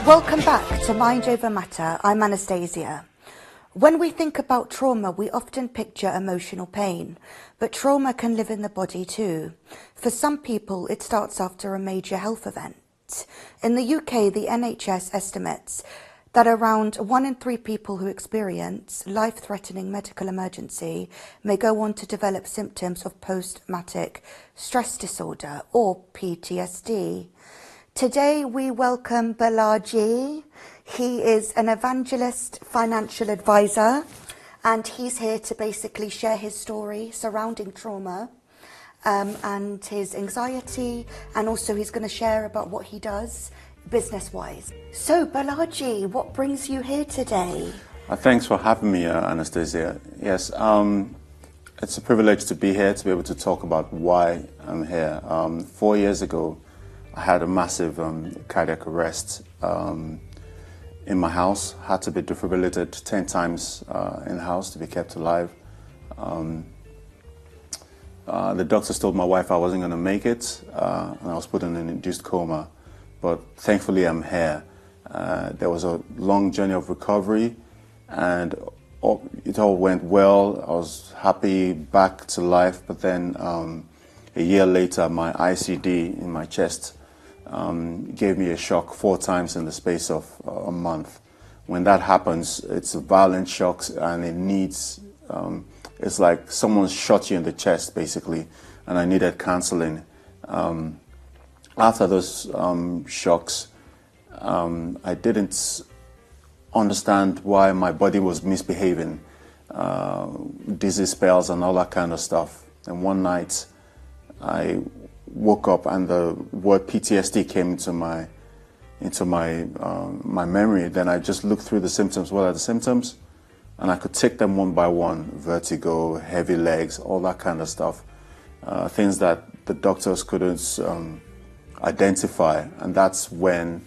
Welcome back to Mind Over Matter. I'm Anastasia. When we think about trauma, we often picture emotional pain, but trauma can live in the body too. For some people, it starts after a major health event. In the UK, the NHS estimates that around 1 in 3 people who experience life-threatening medical emergency may go on to develop symptoms of post-traumatic stress disorder, or PTSD. Today we welcome Bolaji. He is an evangelist financial advisor, and he's here to basically share his story surrounding trauma and his anxiety, and also he's going to share about what he does business-wise. So Bolaji, what brings you here today? Thanks for having me, Anastasia. Yes, it's a privilege to be here, to be able to talk about why I'm here. 4 years ago, I had a massive cardiac arrest in my house. Had to be defibrillated 10 times in the house to be kept alive. The doctors told my wife I wasn't going to make it, and I was put in an induced coma. But thankfully I'm here. There was a long journey of recovery, and it all went well. I was happy, back to life. But then a year later, my ICD in my chest gave me a shock 4 times in the space of a month. When that happens, it's a violent shock, and it needs, it's like someone shot you in the chest, basically, and I needed counseling. After those shocks, I didn't understand why my body was misbehaving, dizzy spells and all that kind of stuff. And one night, I woke up and the word PTSD came into my memory. Then I just looked through the symptoms. What are the symptoms? And I could take them one by one: vertigo, heavy legs, all that kind of stuff. Things that the doctors couldn't identify. And that's when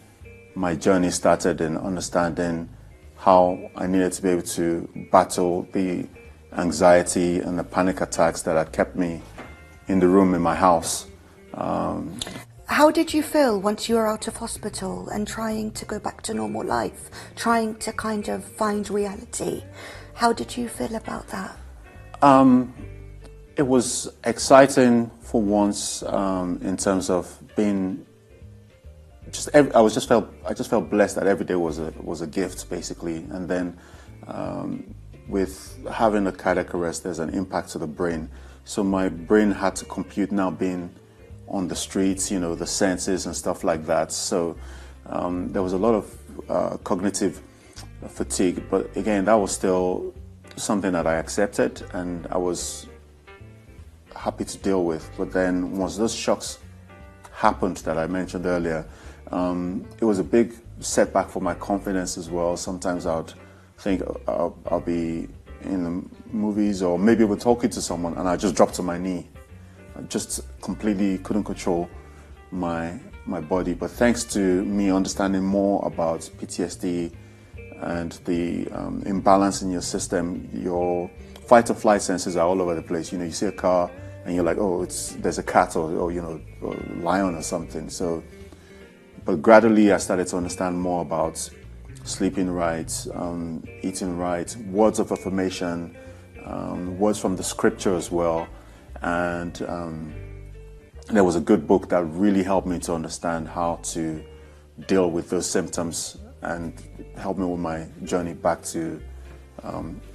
my journey started in understanding how I needed to be able to battle the anxiety and the panic attacks that had kept me in the room in my house. How did you feel once you were out of hospital and trying to go back to normal life, trying to kind of find reality? How did you feel about that? It was exciting for once, in terms of being I just felt blessed that every day was a gift, basically. And then with having a cardiac arrest, there's an impact to the brain. So my brain had to compute now being on the streets, you know, the senses and stuff like that. So there was a lot of cognitive fatigue, but again, that was still something that I accepted and I was happy to deal with. But then once those shocks happened that I mentioned earlier, it was a big setback for my confidence as well. Sometimes I would think I'll be in the movies or maybe we're talking to someone and I just dropped to my knee. I just completely couldn't control my body. But thanks to me understanding more about PTSD and the imbalance in your system, your fight or flight senses are all over the place. You know, you see a car and you're like, oh, there's a cat or you know, a lion or something. So, but gradually I started to understand more about sleeping right, eating right, words of affirmation, words from the scripture as well. And there was a good book that really helped me to understand how to deal with those symptoms and help me with my journey back to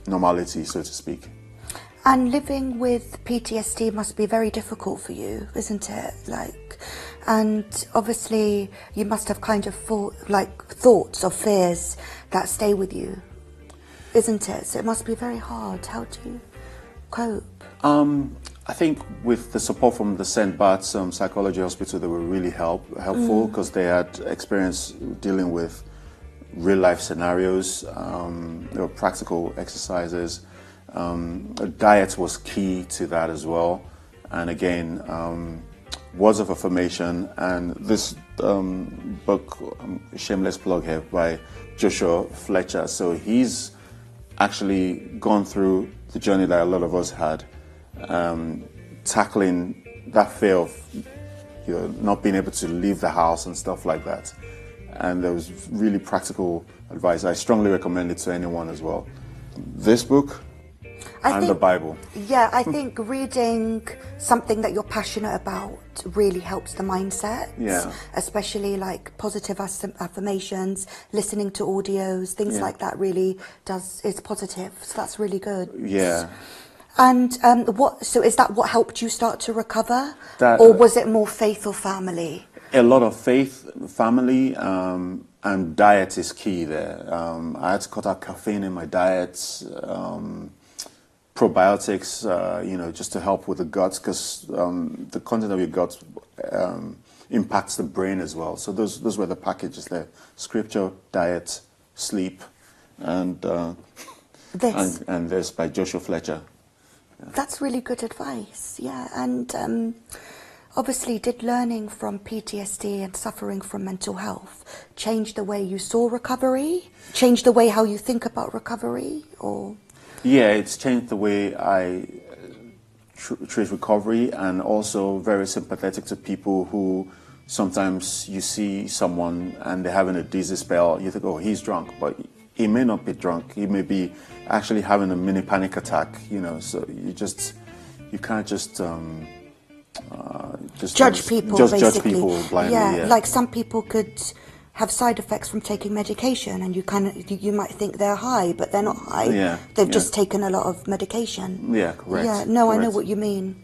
normality, so to speak. And living with PTSD must be very difficult for you, isn't it? And obviously you must have kind of thoughts or fears that stay with you, isn't it? So it must be very hard. How do you cope? I think with the support from the St. Bart's Psychology Hospital, they were really helpful because they had experience dealing with real life scenarios. There were practical exercises. Diet was key to that as well. And again, words of affirmation. And this book, shameless plug here, by Joshua Fletcher. So he's actually gone through the journey that a lot of us had, tackling that fear of not being able to leave the house and stuff like that. and there was really practical advice. I strongly recommend it to anyone as well. This book and the Bible. Yeah, I think reading something that you're passionate about really helps the mindset. Yeah. Especially like positive affirmations, listening to audios, things like that really is positive. So that's really good. Yeah. And so is that what helped you start to recover? Or was it more faith or family? A lot of faith, family, and diet is key there. I had to cut out caffeine in my diet, probiotics, just to help with the guts, because the content of your guts impacts the brain as well. So those were the packages there: scripture, diet, sleep, and this by Joshua Fletcher. Yeah. That's really good advice. Yeah, and obviously, did learning from PTSD and suffering from mental health change the way you saw recovery? Change the way how you think about recovery, or? Yeah, it's changed the way I treat recovery, and also very sympathetic to people who sometimes you see someone and they're having a dizzy spell. You think, oh, he's drunk, but he may not be drunk. He may be actually having a mini panic attack. So you can't just judge people. Judge people blindly. Yeah, like some people could have side effects from taking medication, and you might think they're high, but they're not high. Yeah, they've just taken a lot of medication. Yeah, correct. Yeah, no, correct. I know what you mean.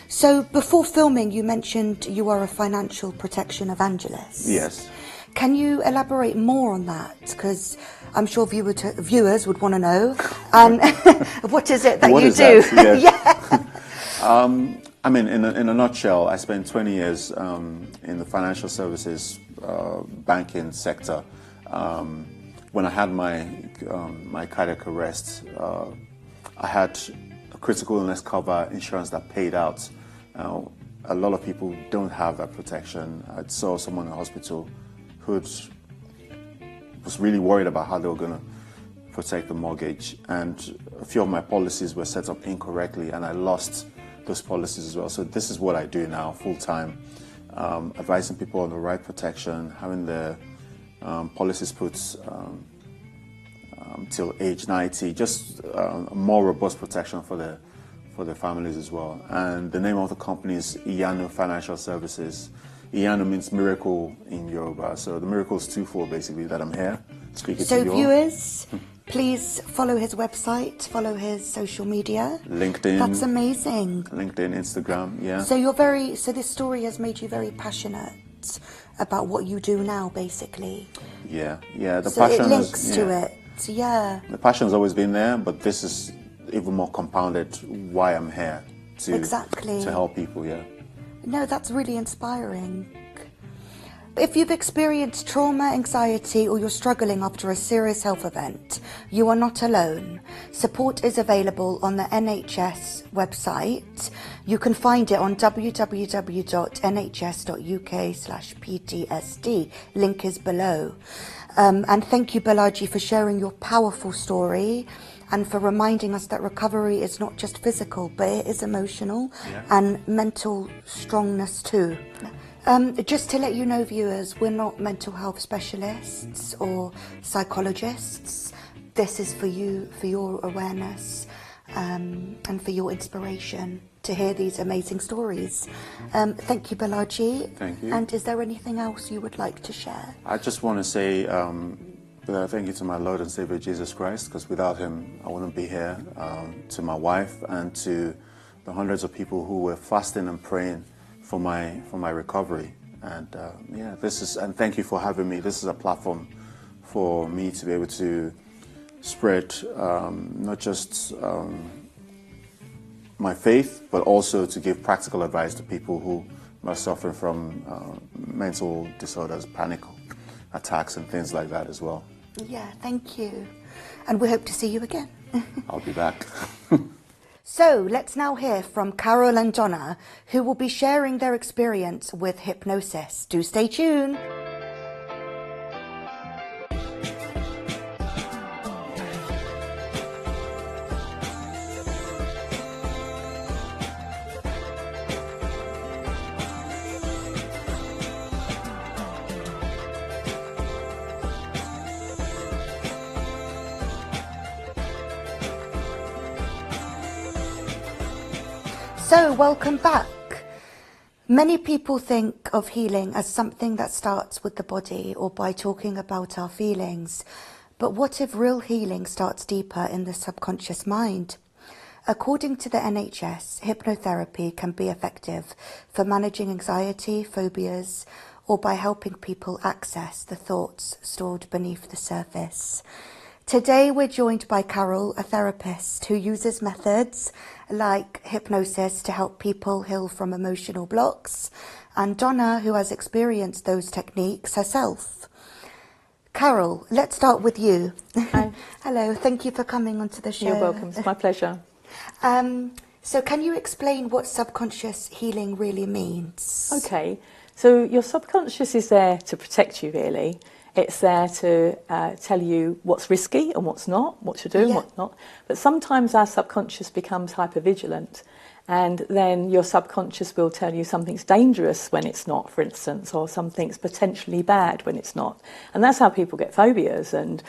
So before filming, you mentioned you are a financial protection evangelist. Yes. Can you elaborate more on that? Because I'm sure viewers would want to know. And what is it that you do? That? Yeah. I mean, in a nutshell, I spent 20 years in the financial services banking sector. When I had my cardiac arrest, I had a critical illness cover insurance that paid out. A lot of people don't have that protection. I saw someone in the hospital who was really worried about how they were going to protect the mortgage, and a few of my policies were set up incorrectly, and I lost those policies as well. So this is what I do now, full time, advising people on the right protection, having the policies put till age 90, just a more robust protection for the families as well. And the name of the company is Iyanu Financial Services. Iyanu means miracle in Yoruba, so the miracle is twofold, basically, that I'm here speaking to you. So viewers, please follow his website, follow his social media. LinkedIn. That's amazing. LinkedIn, Instagram, yeah. So this story has made you very passionate about what you do now, basically. Yeah. The so passion it links to it. Yeah. The passion's always been there, but this is even more compounded why I'm here to help people. Yeah. No, that's really inspiring. If you've experienced trauma, anxiety, or you're struggling after a serious health event, you are not alone. Support is available on the NHS website. You can find it on www.nhs.uk/PTSD. Link is below. And thank you, Bolaji, for sharing your powerful story and for reminding us that recovery is not just physical, but it is emotional and mental strongness too. Just to let you know, viewers, we're not mental health specialists or psychologists. This is for you, for your awareness and for your inspiration to hear these amazing stories. Thank you, Bolaji. Thank you. And is there anything else you would like to share? I just want to say thank you to my Lord and Savior Jesus Christ, because without him I wouldn't be here. To my wife and to the hundreds of people who were fasting and praying for my recovery. And and thank you for having me. This is a platform for me to be able to spread not just my faith, but also to give practical advice to people who are suffering from mental disorders, panic attacks and things like that as well. Yeah, thank you. And we hope to see you again. I'll be back. So let's now hear from Carol and Donna, who will be sharing their experience with hypnosis. Do stay tuned. So, welcome back. Many people think of healing as something that starts with the body or by talking about our feelings. But what if real healing starts deeper in the subconscious mind? According to the NHS, hypnotherapy can be effective for managing anxiety, phobias, or by helping people access the thoughts stored beneath the surface. Today we're joined by Carol, a therapist who uses methods like hypnosis to help people heal from emotional blocks, and Donna, who has experienced those techniques herself. Carol, let's start with you. Hi. Hello, thank you for coming onto the show. You're welcome, it's my pleasure. So can you explain what subconscious healing really means? Okay, so your subconscious is there to protect you, really. It's there to tell you what's risky and what's not, what to do and what's not. But sometimes our subconscious becomes hypervigilant, and then your subconscious will tell you something's dangerous when it's not, for instance, or something's potentially bad when it's not. And that's how people get phobias and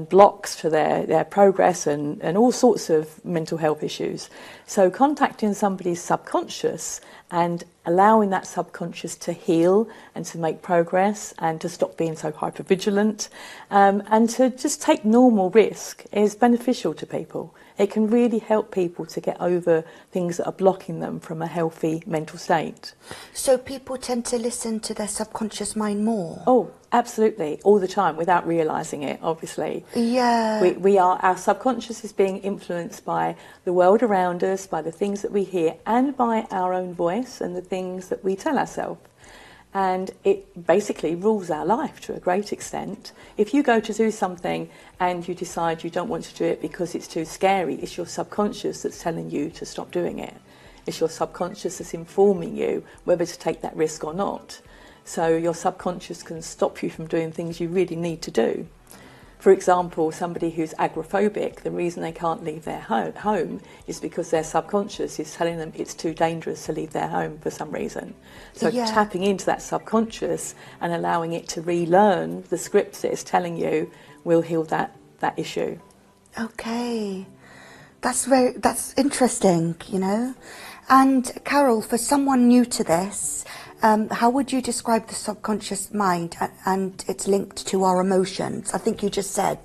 blocks to their progress and all sorts of mental health issues. So contacting somebody's subconscious and allowing that subconscious to heal and to make progress and to stop being so hypervigilant and to just take normal risk is beneficial to people. It can really help people to get over things that are blocking them from a healthy mental state. So people tend to listen to their subconscious mind more? Oh, absolutely, all the time, without realising it, obviously. Yeah. Our subconscious is being influenced by the world around us, by the things that we hear, and by our own voice and the things that we tell ourselves. And it basically rules our life to a great extent. If you go to do something and you decide you don't want to do it because it's too scary, it's your subconscious that's telling you to stop doing it. It's your subconscious that's informing you whether to take that risk or not. So your subconscious can stop you from doing things you really need to do. For example, somebody who's agoraphobic, the reason they can't leave their home is because their subconscious is telling them it's too dangerous to leave their home for some reason. So tapping into that subconscious and allowing it to relearn the scripts that it's telling you will heal that issue. Okay. That's interesting, you know. And Carol, for someone new to this, how would you describe the subconscious mind and it's linked to our emotions? I think you just said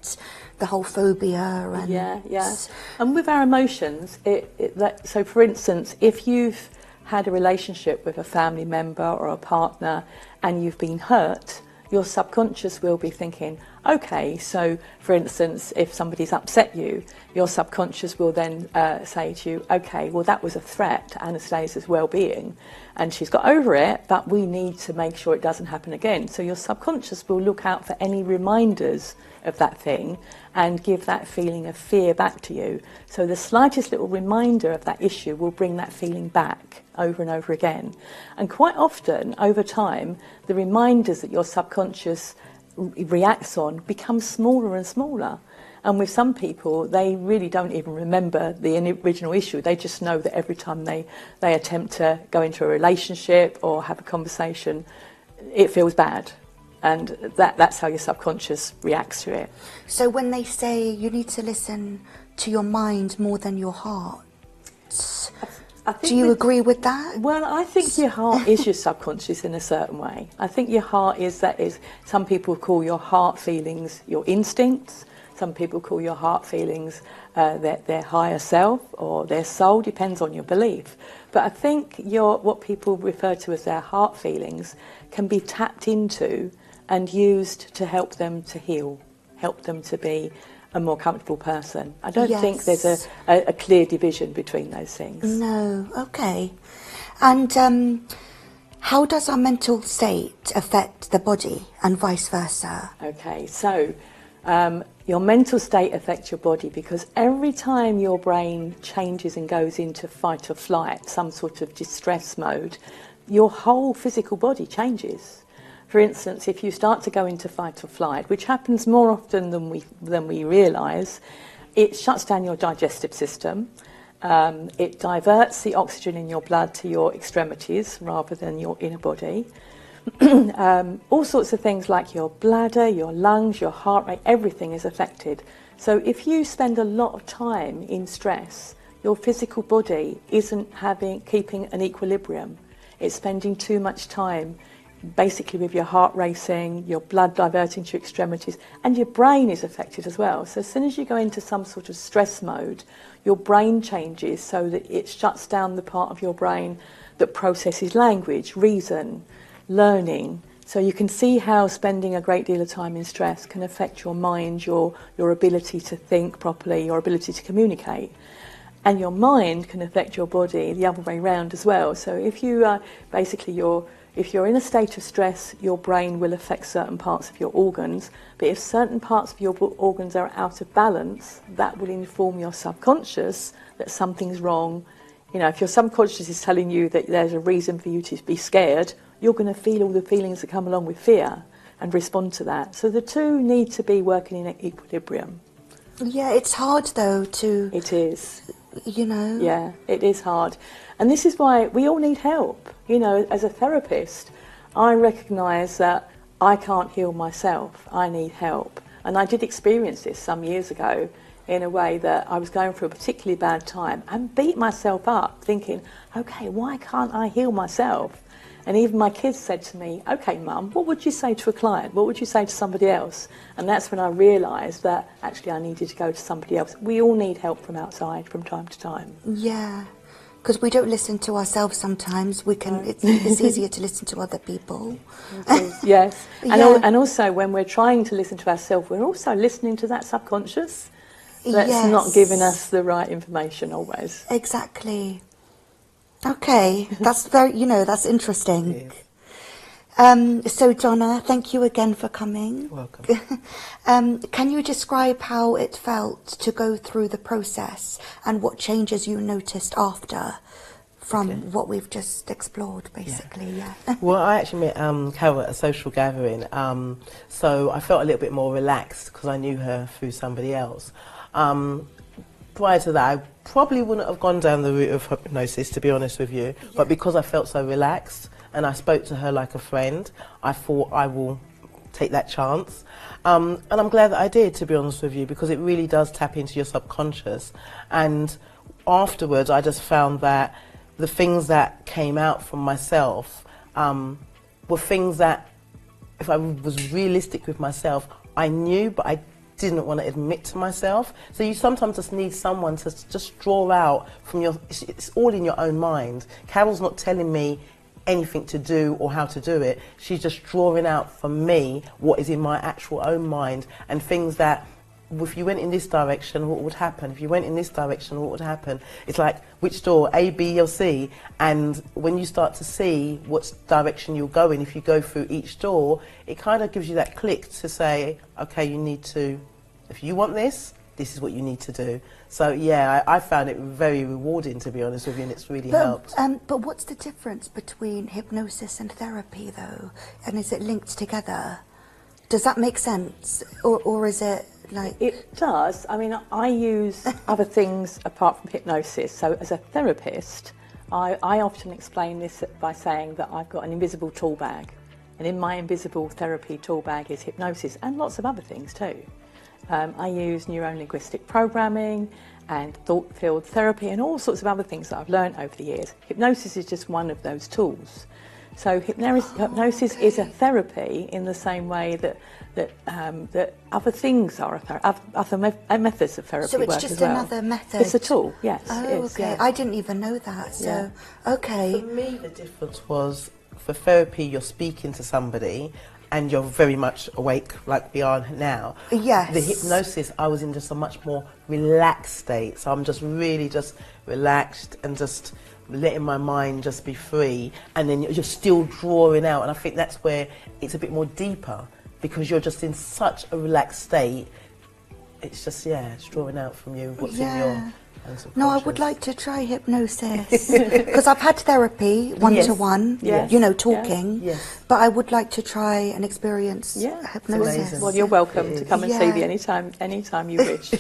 the whole phobia and... Yeah. And with our emotions, so for instance, if you've had a relationship with a family member or a partner and you've been hurt, your subconscious will be thinking, okay, so for instance, if somebody's upset you, your subconscious will then say to you, okay, well that was a threat to Anastasia's well-being and she's got over it, but we need to make sure it doesn't happen again. So your subconscious will look out for any reminders of that thing and give that feeling of fear back to you. So the slightest little reminder of that issue will bring that feeling back over and over again. And quite often, over time, the reminders that your subconscious reacts on become smaller and smaller. And with some people, they really don't even remember the original issue. They just know that every time they attempt to go into a relationship or have a conversation, it feels bad. And that's how your subconscious reacts to it. So when they say you need to listen to your mind more than your heart, do you agree with that? Well, I think your heart is your subconscious in a certain way. I think your heart is some people call your heart feelings your instincts. Some people call your heart feelings their higher self or their soul, depends on your belief. But I think what people refer to as their heart feelings can be tapped into and used to help them to heal, help them to be a more comfortable person. I don't think there's a clear division between those things. No, okay. And how does our mental state affect the body and vice versa? Okay, so your mental state affects your body because every time your brain changes and goes into fight or flight, some sort of distress mode, your whole physical body changes. For instance, if you start to go into fight or flight, which happens more often than we realise, it shuts down your digestive system. It diverts the oxygen in your blood to your extremities rather than your inner body. All sorts of things like your bladder, your lungs, your heart rate, everything is affected. So if you spend a lot of time in stress, your physical body isn't keeping an equilibrium. It's spending too much time basically with your heart racing, your blood diverting to your extremities, and your brain is affected as well. So as soon as you go into some sort of stress mode, your brain changes so that it shuts down the part of your brain that processes language, reason, learning. So you can see how spending a great deal of time in stress can affect your mind, your ability to think properly, your ability to communicate. And your mind can affect your body the other way around as well. So if you if you're in a state of stress, your brain will affect certain parts of your organs. But if certain parts of your organs are out of balance, that will inform your subconscious that something's wrong. You know, if your subconscious is telling you that there's a reason for you to be scared, you're going to feel all the feelings that come along with fear and respond to that. So the two need to be working in equilibrium. Yeah, it's hard though to... It is. You know? Yeah, it is hard. And this is why we all need help. You know, as a therapist, I recognise that I can't heal myself. I need help. And I did experience this some years ago in a way that I was going through a particularly bad time and beat myself up thinking, okay, why can't I heal myself? And even my kids said to me, okay, Mum, what would you say to a client? What would you say to somebody else? And that's when I realised that actually I needed to go to somebody else. We all need help from outside from time to time. Yeah, because we don't listen to ourselves sometimes. We can. It's easier to listen to other people. Yes. Yeah. And also when we're trying to listen to ourselves, we're also listening to that subconscious that's Yes. not giving us the right information always. Exactly. Okay, that's that's interesting. So Donna, thank you again for coming. Welcome. Can you describe how it felt to go through the process and what changes you noticed after from what we've just explored, basically? Yeah. Well, I actually met Carol at a social gathering, so I felt a little bit more relaxed because I knew her through somebody else. Prior to that, I probably wouldn't have gone down the route of hypnosis, to be honest with you, but because I felt so relaxed and I spoke to her like a friend, I thought I will take that chance. And I'm glad that I did, to be honest with you, because it really does tap into your subconscious. And afterwards, I just found that the things that came out from myself were things that, if I was realistic with myself, I knew, but I didn't want to admit to myself. So you sometimes just need someone to just draw out from your, it's all in your own mind. Carol's not telling me anything to do or how to do it. She's just drawing out from me what is in my actual own mind, and things that, if you went in this direction, what would happen? If you went in this direction, what would happen? It's like, which door, A, B, or C? And when you start to see what direction you'll go in, if you go through each door, it kind of gives you that click to say, okay, you need to, if you want this, this is what you need to do. So yeah, I found it very rewarding, to be honest with you, and it's really helped. But what's the difference between hypnosis and therapy, though? And is it linked together? Does that make sense? Or is it like... It does. I mean, I use other things apart from hypnosis. So as a therapist, I often explain this by saying that I've got an invisible tool bag. And in my invisible therapy tool bag is hypnosis and lots of other things too. I use neuro-linguistic programming and thought field therapy and all sorts of other things that I've learned over the years. Hypnosis is just one of those tools. So hypnosis is a therapy in the same way that other things are other methods of therapy work as well. So it's just another method? It's a tool, yes. Oh, it is, okay. yes. I didn't even know that. So, okay. For me, the difference was, for therapy, you're speaking to somebody and you're very much awake like we are now. Yes. The hypnosis, I was in just a much more relaxed state. So I'm just really just relaxed and just letting my mind just be free. And then you're still drawing out. And I think that's where it's a bit more deeper, because you're just in such a relaxed state. It's just, it's drawing out from you what's in your... No, I would like to try hypnosis because I've had therapy one-to-one, talking. Yes. But I would like to try and experience hypnosis. Well, you're welcome to come and see me anytime you wish.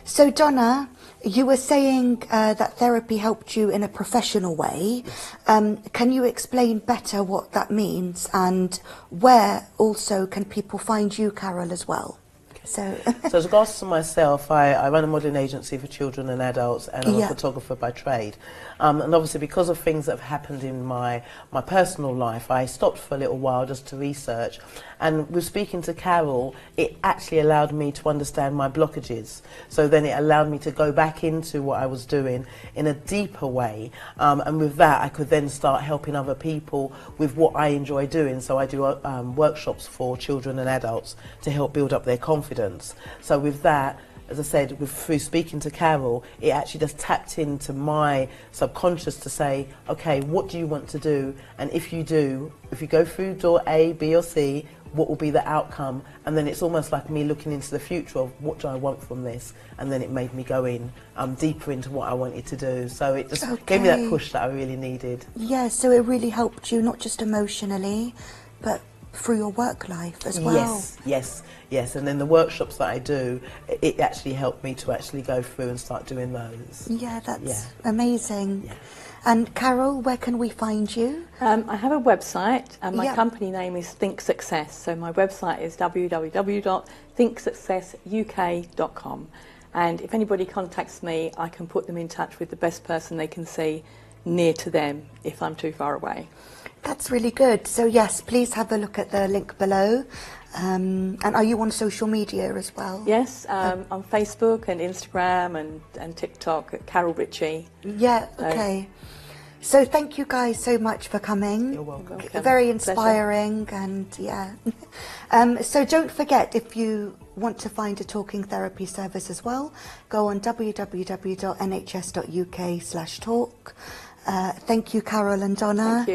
So Donna, you were saying that therapy helped you in a professional way. Can you explain better what that means, and where also can people find you, Carol, as well? So, So as regards to myself, I run a modelling agency for children and adults, and I'm a photographer by trade. And obviously because of things that have happened in my personal life, I stopped for a little while just to research. And with speaking to Carol, it actually allowed me to understand my blockages. So then it allowed me to go back into what I was doing in a deeper way. And with that, I could then start helping other people with what I enjoy doing. So I do workshops for children and adults to help build up their confidence. So with that, as I said, through speaking to Carol, it actually just tapped into my subconscious to say, okay, what do you want to do? And if you go through door A, B or C, what will be the outcome? And then it's almost like me looking into the future of what do I want from this? And then it made me go in deeper into what I wanted to do. So it just gave me that push that I really needed. Yeah, so it really helped you, not just emotionally, but through your work life as well. Yes. And then the workshops that I do, it actually helped me to actually go through and start doing those. Yeah, that's amazing. Yeah. And Carol, where can we find you? I have a website, and my company name is Think Success. So my website is www.thinksuccessuk.com. And if anybody contacts me, I can put them in touch with the best person they can see near to them if I'm too far away. That's really good. So yes, please have a look at the link below. And are you on social media as well? Yes, on Facebook and Instagram and TikTok at Carol Ritchie. Yeah, okay. So thank you guys so much for coming. You're welcome. Very inspiring. And so don't forget, if you want to find a talking therapy service as well, go on www.nhs.uk/talk. Thank you, Carol and Donna,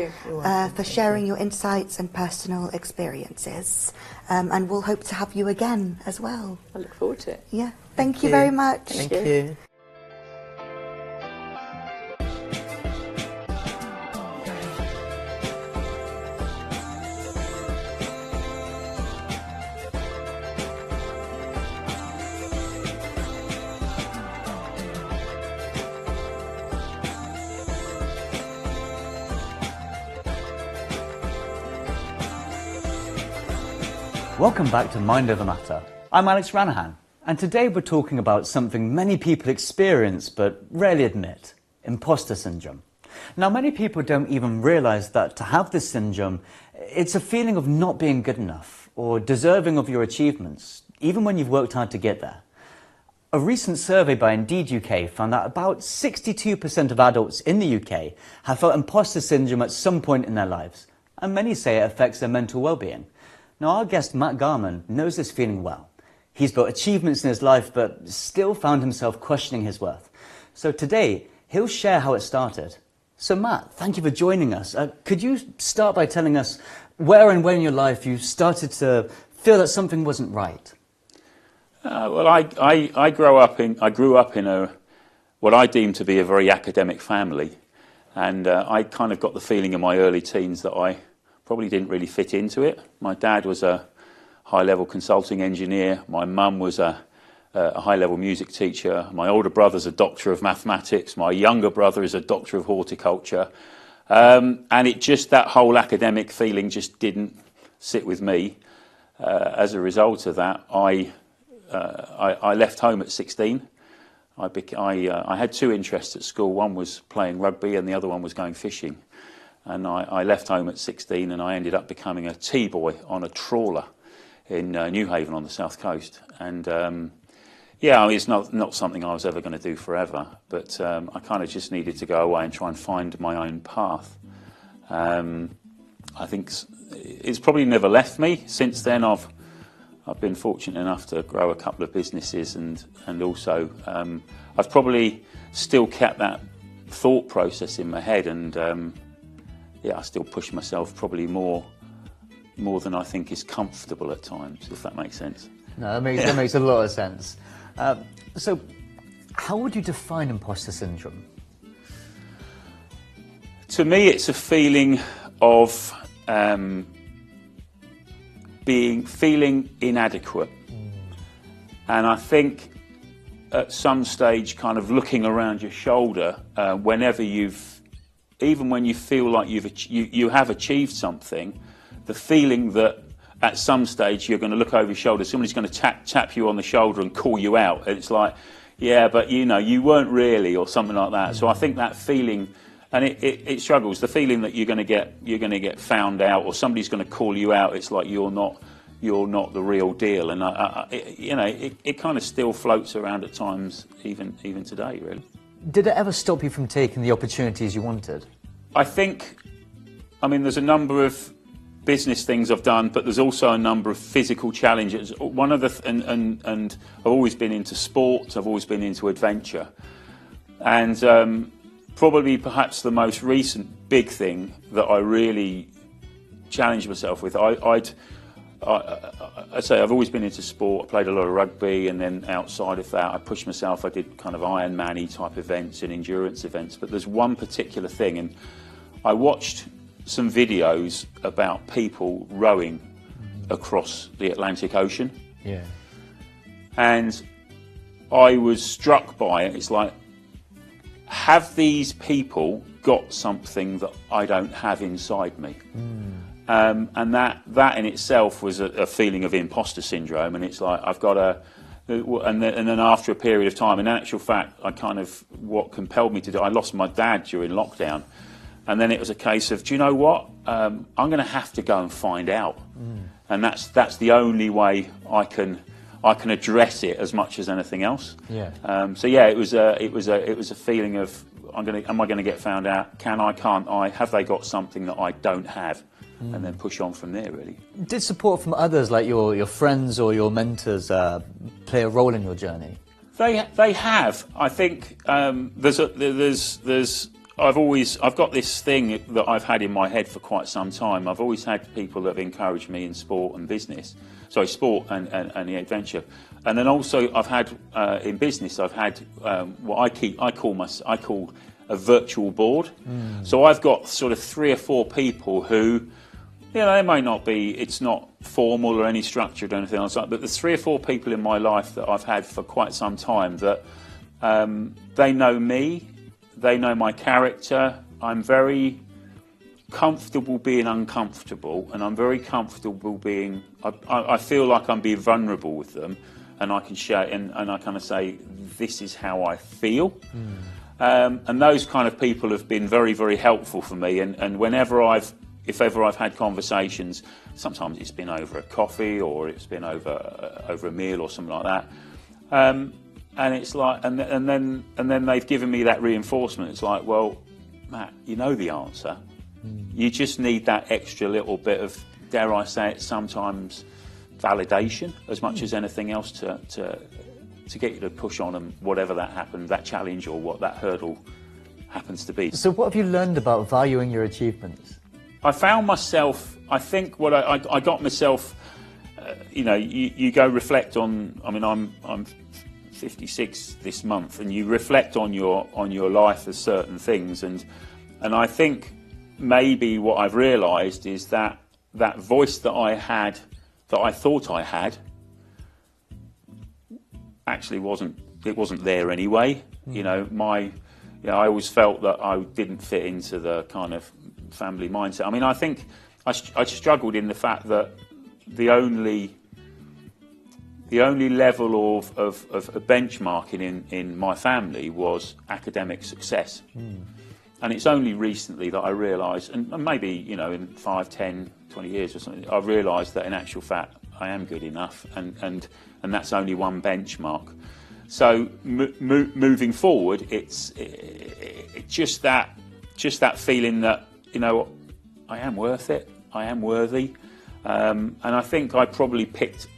for sharing your insights and personal experiences. And we'll hope to have you again as well. I look forward to it. Yeah, thank you very much. Thank you. Welcome back to Mind Over Matter. I'm Alex Ranahan, and today we're talking about something many people experience but rarely admit: imposter syndrome. Now, many people don't even realise that to have this syndrome, it's a feeling of not being good enough or deserving of your achievements, even when you've worked hard to get there. A recent survey by Indeed UK found that about 62% of adults in the UK have felt imposter syndrome at some point in their lives, and many say it affects their mental well-being. Now, our guest Matt Garman knows this feeling well. He's built achievements in his life, but still found himself questioning his worth. So today, he'll share how it started. So Matt, thank you for joining us. Could you start by telling us where and when in your life you started to feel that something wasn't right? Well, I grew up in what I deemed to be a very academic family, and I kind of got the feeling in my early teens that I probably didn't really fit into it. My dad was a high-level consulting engineer. My mum was a high-level music teacher. My older brother's a doctor of mathematics. My younger brother is a doctor of horticulture. And that whole academic feeling just didn't sit with me. As a result of that, I left home at 16. I had two interests at school. One was playing rugby and the other one was going fishing. And I left home at 16 and I ended up becoming a T-boy on a trawler in Newhaven on the south coast. And it's not something I was ever going to do forever, but I kind of just needed to go away and try and find my own path. I think it's probably never left me. Since then I've been fortunate enough to grow a couple of businesses, and also I've probably still kept that thought process in my head, and I still push myself probably more than I think is comfortable at times, if that makes sense. No, that makes a lot of sense. So, how would you define imposter syndrome? To me, it's a feeling of feeling inadequate, and I think at some stage, kind of looking around your shoulder, even when you feel like you have achieved something, the feeling that at some stage you're going to look over your shoulder, somebody's going to tap you on the shoulder and call you out. And it's like, yeah, but you know, you weren't really, or something like that. So I think that feeling, and it struggles, the feeling that you're going to get found out, or somebody's going to call you out. It's like you're not the real deal, and it kind of still floats around at times, even today, really. Did it ever stop you from taking the opportunities you wanted? I think, I mean, there's a number of business things I've done, but there's also a number of physical challenges. One of the and I've always been into sports. I've always been into adventure, and probably perhaps the most recent big thing that I really challenged myself with. I'd say I've always been into sport. I played a lot of rugby, and then outside of that, I pushed myself. I did kind of Ironman-y type events and endurance events. But there's one particular thing, and I watched some videos about people rowing across the Atlantic Ocean. Yeah. And I was struck by it. It's like, have these people got something that I don't have inside me? And that in itself was a feeling of imposter syndrome. And it's like, I've got to, and then after a period of time, in actual fact, what compelled me to do, I lost my dad during lockdown. And then it was a case of, do you know what? I'm going to have to go and find out. And that's the only way I can address it as much as anything else. Yeah. So yeah, it was a feeling of, am I going to get found out? Can't I? Have they got something that I don't have? And then push on from there, really. Did support from others, like your friends or your mentors, play a role in your journey? They have. I think I've got this thing that I've had in my head for quite some time. I've always had people that have encouraged me in sport and business. Sorry, sport and the adventure. And then also I've had in business, I've had what I call a virtual board. So I've got sort of 3 or 4 people who, you know, they may not be, it's not formal or any structured or anything else like that, but there's 3 or 4 people in my life that I've had for quite some time that they know me, they know my character. I'm very comfortable being uncomfortable, and I'm very comfortable being, I feel like I'm being vulnerable with them, and I can share, and I kind of say, this is how I feel. And those kind of people have been very, very helpful for me, and if ever I've had conversations, sometimes it's been over a coffee or it's been over a meal or something like that, and it's like, and then they've given me that reinforcement. It's like, well, Matt, you know the answer. You just need that extra little bit of, dare I say it, sometimes validation as much as anything else to get you to push on, and whatever that happened, that challenge or what that hurdle happens to be. So what have you learned about valuing your achievements? I found myself, I think what I got myself, you go reflect on, I mean, I'm 56 this month, and you reflect on your life as certain things, and I think maybe what I've realised is that voice that I had, that I thought I had, actually wasn't there anyway. I always felt that I didn't fit into the kind of family mindset. I mean, I think I struggled in the fact that the only level of benchmarking in my family was academic success. And it's only recently that I realised, and maybe, in 5, 10, 20 years or something, I've realised that in actual fact I am good enough, and that's only one benchmark. So moving forward, it's just that feeling that, I am worth it, I am worthy, and I think I probably picked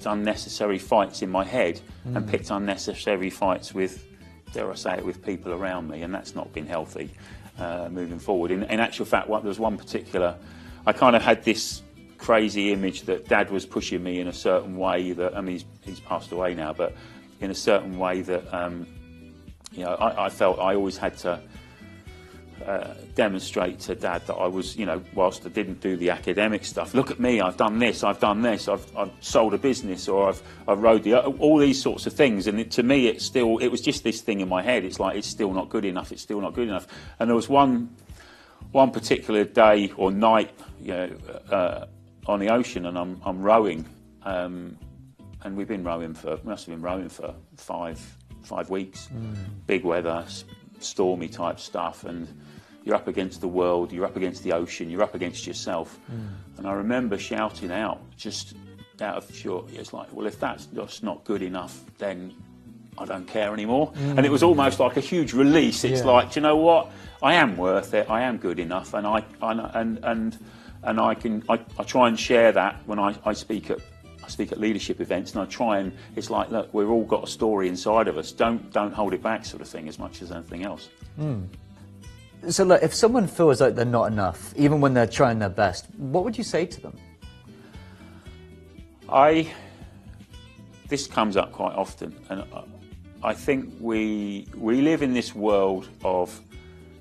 unnecessary fights in my head and picked unnecessary fights with, dare I say it, with people around me, and that's not been healthy moving forward. In actual fact, there was one particular, I kind of had this crazy image that Dad was pushing me in a certain way that, I mean, he's passed away now, but in a certain way that, I felt I always had to demonstrate to Dad that I was, whilst I didn't do the academic stuff, look at me, I've done this, I've sold a business, or I've rode all these sorts of things. And to me, it was just this thing in my head. It's like, it's still not good enough, it's still not good enough. And there was one particular day or night, on the ocean and I'm rowing, and we must have been rowing for five weeks. Big weather, stormy type stuff, and you're up against the world, you're up against the ocean, you're up against yourself. And I remember shouting out, just out of pure, it's like, well, if that's just not good enough, then I don't care anymore. And it was almost like a huge release. It's like, do you know what? I am worth it. I am good enough, and I try and share that when I speak at leadership events, and I try and, it's like, look, we've all got a story inside of us. Don't hold it back, sort of thing, as much as anything else. So look, if someone feels like they're not enough, even when they're trying their best, what would you say to them? This comes up quite often, and I think we live in this world of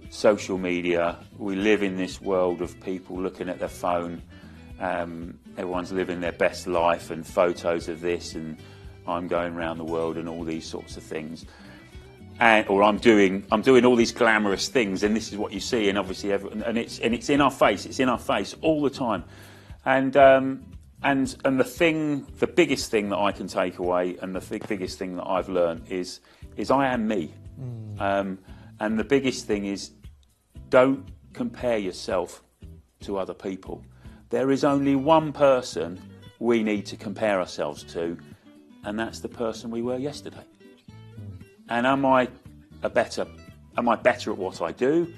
social media. We live in this world of people looking at their phone. Everyone's living their best life and photos of this, and I'm going around the world and all these sorts of things. Or I'm doing all these glamorous things, and this is what you see, and obviously it's in our face. It's in our face all the time, and the biggest thing that I can take away, and the biggest thing that I've learned is I am me, and the biggest thing is, don't compare yourself to other people. There is only one person we need to compare ourselves to, and that's the person we were yesterday. And am I better at what I do?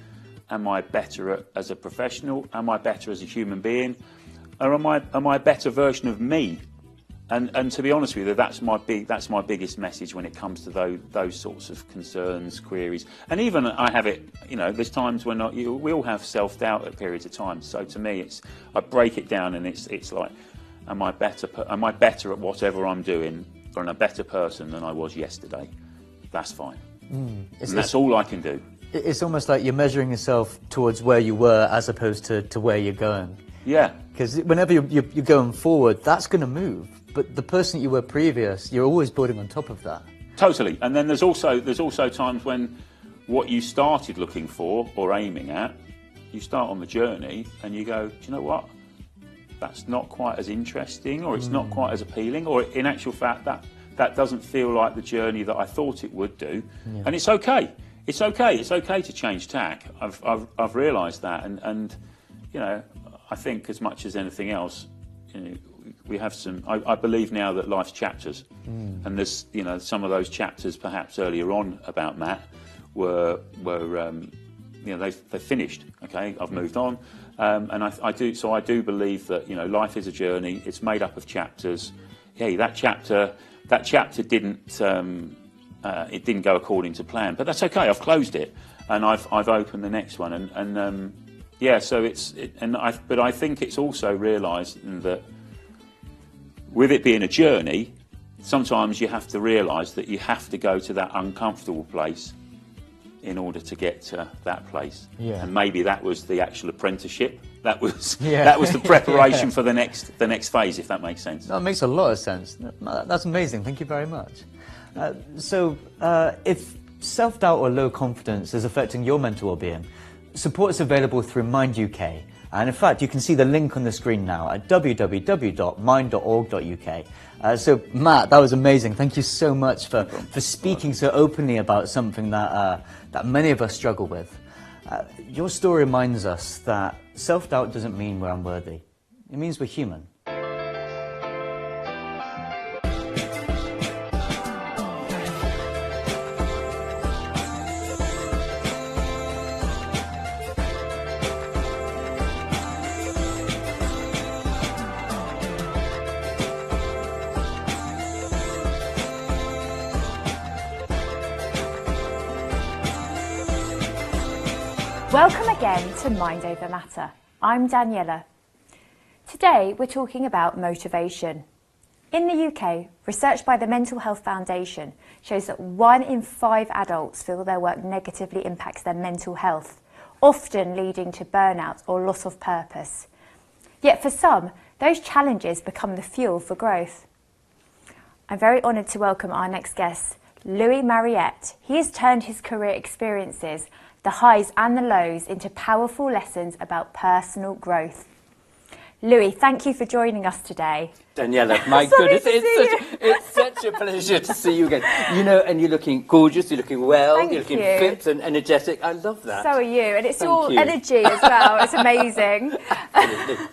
Am I better as a professional? Am I better as a human being? Or am I a better version of me? And to be honest with you, that's my biggest message when it comes to those sorts of concerns, queries. And even I have it, there's times when we all have self-doubt at periods of time. So to me, I break it down, and it's like, am I better at whatever I'm doing, or am I a better person than I was yesterday? That's fine. And that's all I can do. It's almost like you're measuring yourself towards where you were as opposed to where you're going. Yeah. Because whenever you're going forward, that's going to move. But the person you were previous, you're always building on top of that. Totally. And then there's also times when what you started looking for or aiming at, you start on the journey and you go, do you know what? That's not quite as interesting, or it's not quite as appealing, or in actual fact that doesn't feel like the journey that I thought it would do. Yeah. And it's okay. It's okay. It's okay to change tack. I've realised that, and I think as much as anything else, we have some. I believe now that life's chapters, and there's some of those chapters perhaps earlier on about Matt were they finished. Okay, I've moved on, and I do believe that life is a journey. It's made up of chapters. Hey, that chapter didn't go according to plan, but that's okay. I've closed it, and I've opened the next one, and so but I think it's also realising that with it being a journey, sometimes you have to realise that you have to go to that uncomfortable place in order to get to that place. Yeah. And maybe that was the actual apprenticeship. That was the preparation for the next phase, if that makes sense. That makes a lot of sense. That's amazing. Thank you very much. If self-doubt or low confidence is affecting your mental well-being, support is available through Mind UK. And in fact, you can see the link on the screen now at www.mind.org.uk. So Matt, that was amazing. Thank you so much for speaking so openly about something that many of us struggle with. Your story reminds us that self-doubt doesn't mean we're unworthy. It means we're human. Welcome again to Mind Over Matter. I'm Daniela. Today we're talking about motivation. In the UK, research by the Mental Health Foundation shows that 1 in 5 adults feel their work negatively impacts their mental health, often leading to burnout or loss of purpose. Yet for some, those challenges become the fuel for growth. I'm very honoured to welcome our next guest, Mariette. He has turned his career experiences, the highs and the lows, into powerful lessons about personal growth. Louis, thank you for joining us today. Daniela, my goodness, it's such a pleasure to see you again. You know, and you're looking gorgeous, you're looking well, you're looking fit and energetic. I love that. So are you, and it's your energy as well. It's amazing. Absolutely.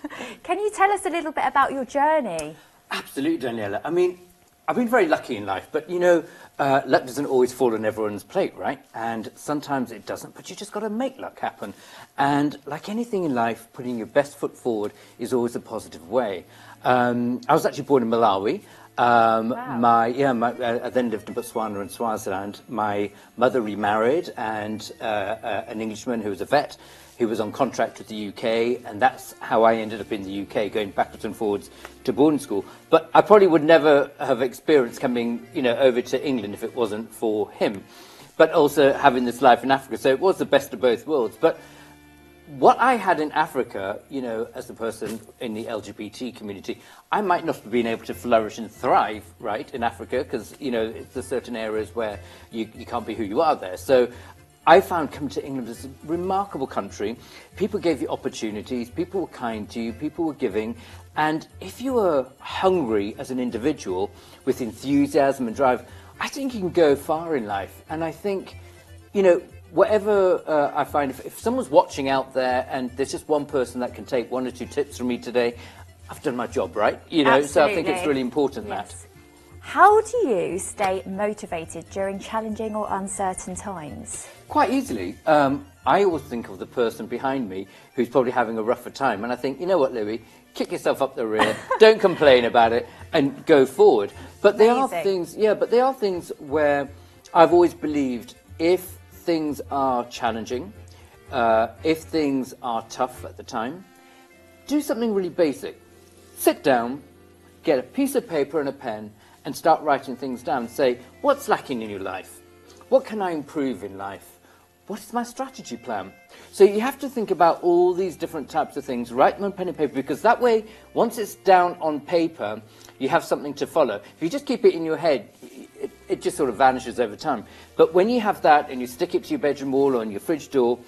Can you tell us a little bit about your journey? Absolutely, Daniela. I mean, I've been very lucky in life, but you know, luck doesn't always fall on everyone's plate, right? And sometimes it doesn't, but you just got to make luck happen. And like anything in life, putting your best foot forward is always a positive way. I was actually born in Malawi. Wow. I then lived in Botswana and Swaziland. My mother remarried, and an Englishman who was a vet, who was on contract with the UK, and that's how I ended up in the UK, going backwards and forwards to boarding school. But I probably would never have experienced coming, you know, over to England if it wasn't for him. But also having this life in Africa, so it was the best of both worlds. But what I had in Africa, you know, as a person in the LGBT community, I might not have been able to flourish and thrive, right, in Africa, because, you know, there's certain areas where you can't be who you are there. So I found coming to England was a remarkable country. People gave you opportunities, people were kind to you, people were giving, and if you were hungry as an individual with enthusiasm and drive, I think you can go far in life. And I think, you know, whatever I find, if someone's watching out there and there's just one person that can take 1 or 2 tips from me today, I've done my job, right? You know, Absolutely. So I think it's really important that. How do you stay motivated during challenging or uncertain times? Quite easily. I always think of the person behind me who's probably having a rougher time, and I think, you know what, Louis, kick yourself up the rear, don't complain about it, and go forward. But there are things, where I've always believed if things are challenging, if things are tough at the time, do something really basic. Sit down, get a piece of paper and a pen, and start writing things down and say, what's lacking in your life? What can I improve in life? What is my strategy plan? So you have to think about all these different types of things, write them on pen and paper, because that way, once it's down on paper, you have something to follow. If you just keep it in your head, it just sort of vanishes over time. But when you have that and you stick it to your bedroom wall or on your fridge door,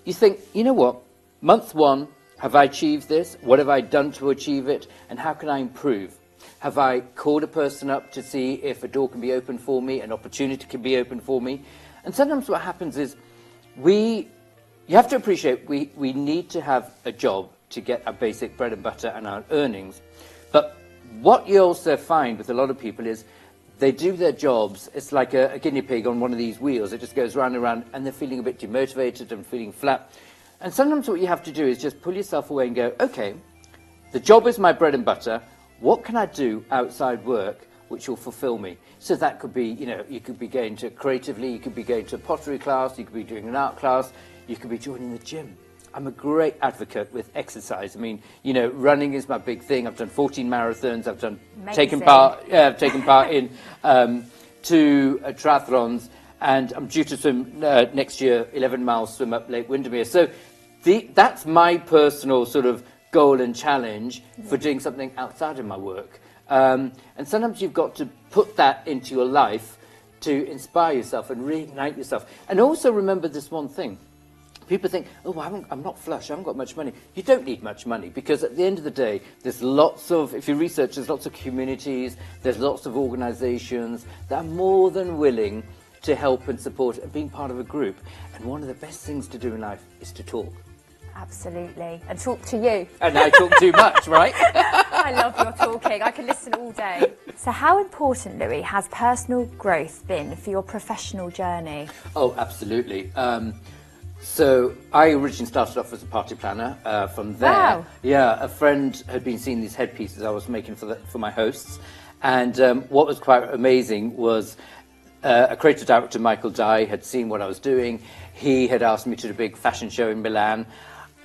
you think, you know what, month 1, have I achieved this? What have I done to achieve it? And how can I improve? Have I called a person up to see if a door can be opened for me, an opportunity can be opened for me? And sometimes what happens is you have to appreciate we need to have a job to get our basic bread and butter and our earnings. But what you also find with a lot of people is they do their jobs, it's like a guinea pig on one of these wheels. It just goes round and round, and they're feeling a bit demotivated and feeling flat. And sometimes what you have to do is just pull yourself away and go, okay, the job is my bread and butter. What can I do outside work which will fulfill me? So that could be, you know, you could be going to creatively, you could be going to a pottery class, you could be doing an art class, you could be joining the gym. I'm a great advocate with exercise. I mean, you know, running is my big thing. I've done 14 marathons. I've taken part in 2 triathlons, and I'm due to swim next year 11 miles swim up Lake Windermere. So that's my personal sort of goal and challenge for doing something outside of my work. And sometimes you've got to put that into your life to inspire yourself and reignite yourself. And also remember this one thing. People think, oh, I'm not flush, I haven't got much money. You don't need much money, because at the end of the day, there's lots of, if you research, there's lots of communities, there's lots of organisations that are more than willing to help and support and being part of a group. And one of the best things to do in life is to talk. Absolutely. And talk to you. And I talk too much, right? I love your talking. I can listen all day. So how important, Louis, has personal growth been for your professional journey? Oh, absolutely. So I originally started off as a party planner. From there, a friend had been seeing these headpieces I was making for my hosts. And what was quite amazing was a creative director, Michael Dye, had seen what I was doing. He had asked me to do a big fashion show in Milan.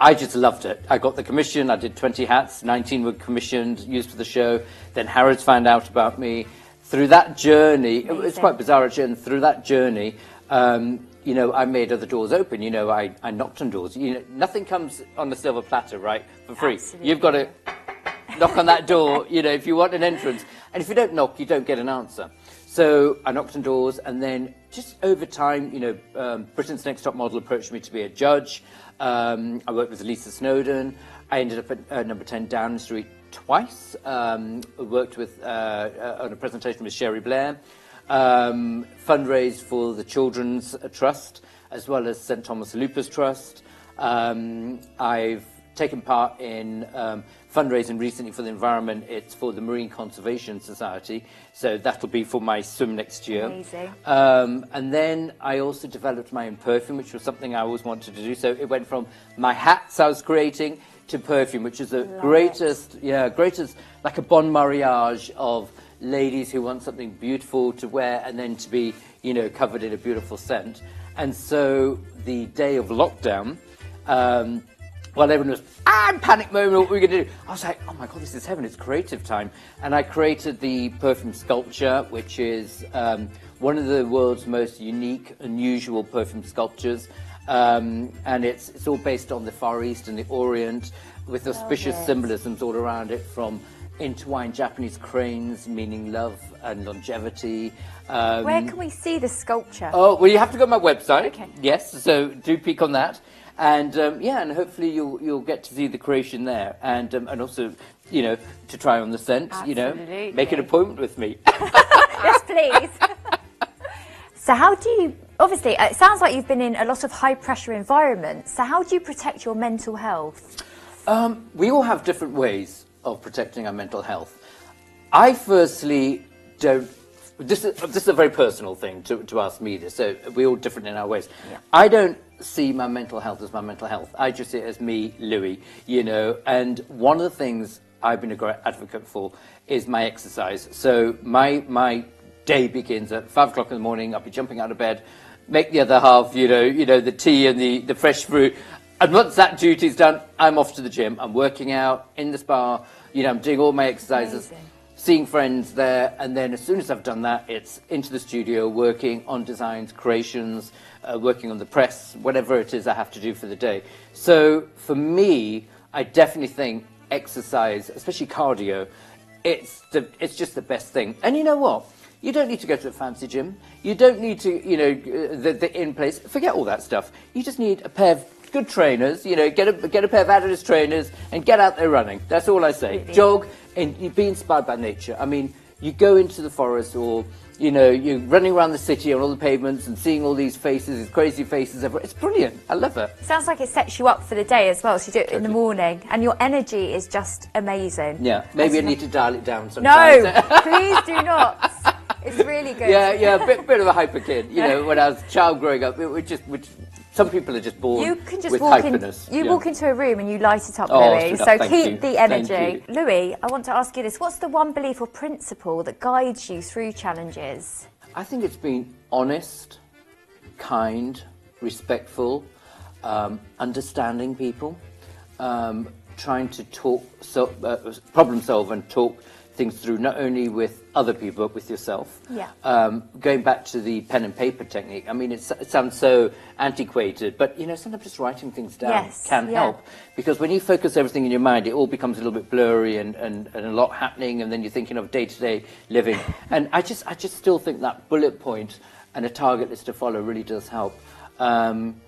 I just loved it. I got the commission. I did 20 hats. 19 were commissioned, used for the show. Then Harrods found out about me. Through that journey, it was quite bizarre, actually, and through that journey, you know, I made other doors open. You know, I knocked on doors. You know, nothing comes on a silver platter, right, for free. Absolutely. You've got to knock on that door, you know, if you want an entrance. And if you don't knock, you don't get an answer. So I knocked on doors, and then just over time, you know, Britain's Next Top Model approached me to be a judge. I worked with Lisa Snowdon. I ended up at number 10 Downing Street twice. I worked with on a presentation with Sherry Blair. Fundraised for the Children's Trust, as well as St Thomas Lupus Trust. I've taken part in fundraising recently for the environment. It's for the Marine Conservation Society, so that'll be for my swim next year. Amazing. And then I also developed my own perfume, which was something I always wanted to do. So it went from my hats I was creating to perfume, which is the greatest, like a bon mariage of ladies who want something beautiful to wear and then to be, you know, covered in a beautiful scent. And so the day of lockdown, while everyone was, panic moment, what are we going to do? I was like, oh my God, this is heaven, it's creative time. And I created the perfume sculpture, which is one of the world's most unique, unusual perfume sculptures. And it's all based on the Far East and the Orient, with auspicious symbolisms all around it, from intertwined Japanese cranes, meaning love and longevity. Where can we see the sculpture? Oh, well, you have to go to my website. Okay. Yes, so do peek on that. And and hopefully you'll get to see the creation there, and also, you know, to try on the scent. Absolutely. You know, make an appointment with me. Yes, please. So how do you, obviously, it sounds like you've been in a lot of high pressure environments. So how do you protect your mental health? We all have different ways of protecting our mental health. I firstly don't. This is a very personal thing to ask me this. So we're all different in our ways. Yeah. I don't see my mental health as my mental health. I just see it as me, Louis. You know, and one of the things I've been a great advocate for is my exercise. So my day begins at 5 o'clock in the morning. I'll be jumping out of bed, make the other half, you know, the tea and the fresh fruit. And once that duty's done, I'm off to the gym. I'm working out in the spa. You know, I'm doing all my exercises. Amazing. Seeing friends there, and then as soon as I've done that, it's into the studio, working on designs, creations, working on the press, whatever it is I have to do for the day. So for me, I definitely think exercise, especially cardio, it's just the best thing. And you know what? You don't need to go to a fancy gym. You don't need to, you know, the in-place. Forget all that stuff. You just need a pair of good trainers, you know, get a pair of Adidas trainers and get out there running. That's all I say. Absolutely. Jog and be inspired by nature. I mean, you go into the forest, or, you know, you're running around the city on all the pavements and seeing all these faces, these crazy faces everywhere. It's brilliant. I love it. Sounds like it sets you up for the day as well. So you do it in the morning, and your energy is just amazing. Yeah, maybe I need to dial it down sometimes. No, please do not. It's really good. Yeah, a bit of a hyper kid. You know, when I was a child growing up, some people are just born with hyperness. Walk into a room and you light it up, Louis. So keep the energy. Louis, I want to ask you this. What's the one belief or principle that guides you through challenges? I think it's being honest, kind, respectful, understanding people, trying to problem solve and talk things through, not only with other people but with yourself. Yeah. Going back to the pen and paper technique, I mean, it sounds so antiquated, but you know, sometimes just writing things down can help, because when you focus everything in your mind, it all becomes a little bit blurry and a lot happening, and then you're thinking of day-to-day living. And I just still think that bullet point and a target list to follow really does help. And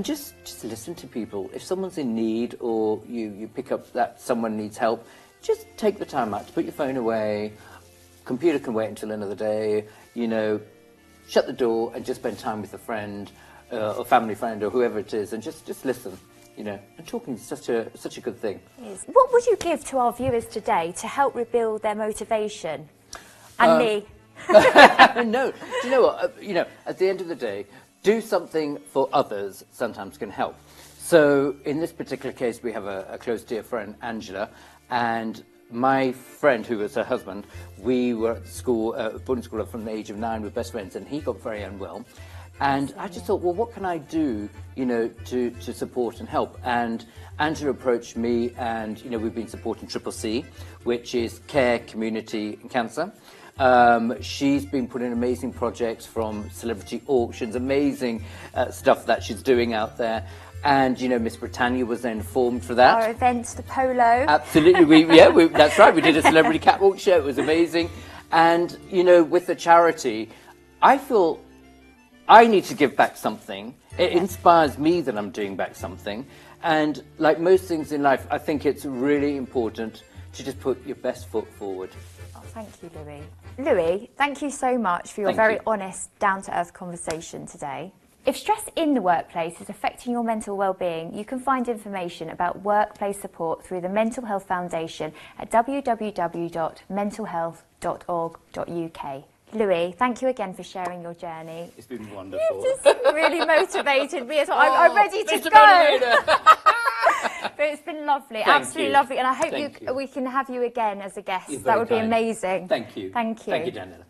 just listen to people. If someone's in need, or you pick up that someone needs help, just take the time out to put your phone away. Computer can wait until another day. You know, shut the door and just spend time with a friend, or family friend, or whoever it is, and just listen. You know, and talking is such a good thing. What would you give to our viewers today to help rebuild their motivation? And me. No, do you know what? You know, at the end of the day, do something for others sometimes can help. So in this particular case, we have a close dear friend, Angela. And my friend, who was her husband, we were at school, boarding school from the age of 9, with best friends, and he got very unwell. And I just thought, well, what can I do, you know, to support and help? And Angela approached me, and, you know, we've been supporting CCC, which is Care, Community and Cancer. She's been putting amazing projects, from celebrity auctions, amazing stuff that she's doing out there. And, you know, Miss Britannia was then formed for that. Our event, the polo. Absolutely. That's right. We did a celebrity catwalk show. It was amazing. And, you know, with the charity, I feel I need to give back something. It inspires me that I'm doing back something. And like most things in life, I think it's really important to just put your best foot forward. Oh, thank you, Louis. Louis, thank you so much for your very honest, down-to-earth conversation today. If stress in the workplace is affecting your mental well-being, you can find information about workplace support through the Mental Health Foundation at www.mentalhealth.org.uk. Louis, thank you again for sharing your journey. It's been wonderful. You've just really motivated me as well. I'm ready to go. But it's been lovely, absolutely lovely. And I hope we can have you again as a guest. That would be amazing. Thank you. Thank you. Thank you, Daniela.